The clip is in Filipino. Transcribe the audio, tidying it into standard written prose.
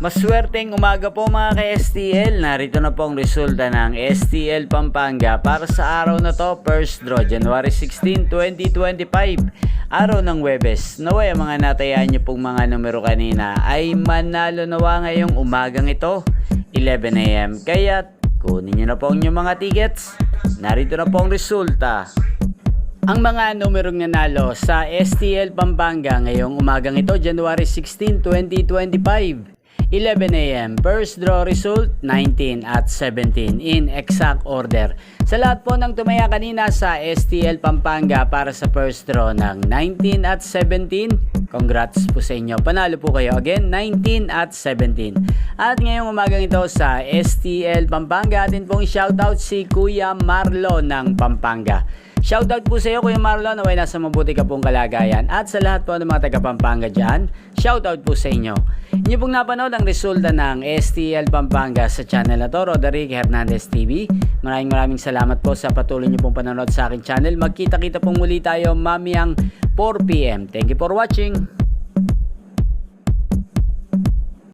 Maswerteng umaga po mga ka-STL. Narito na po ang resulta ng STL Pampanga para sa araw na to, first draw, January 16, 2025. Araw ng Huwebes. Naway ang mga natayaan nyo pong mga numero kanina ay manalo nawa ngayong umagang ito, 11 AM. Kaya kunin nyo na po ang inyong mga tickets. Narito na po ang resulta. Ang mga numerong nanalo sa STL Pampanga ngayong umagang ito, January 16, 2025. 11 AM, first draw result 19 at 17 in exact order. Sa lahat po ng tumaya kanina sa STL Pampanga para sa first draw ng 19 at 17, congrats po sa inyo. Panalo po kayo again, 19 at 17. At ngayong umagang ito sa STL Pampanga, atin pong shoutout si Kuya Marlo ng Pampanga. Shoutout po sa iyo Kuya Marlon, naway nasa mabuti ka pong kalagayan. At sa lahat po ng mga taga Pampanga dyan, shoutout po sa inyo. Inyo pong napanood ang resulta ng STL Pampanga sa channel na to, Roderick Hernandez TV. Maraming salamat po sa patuloy niyo pong panonood sa aking channel. Magkita-kita pong muli tayo mamayang 4 PM. Thank you for watching.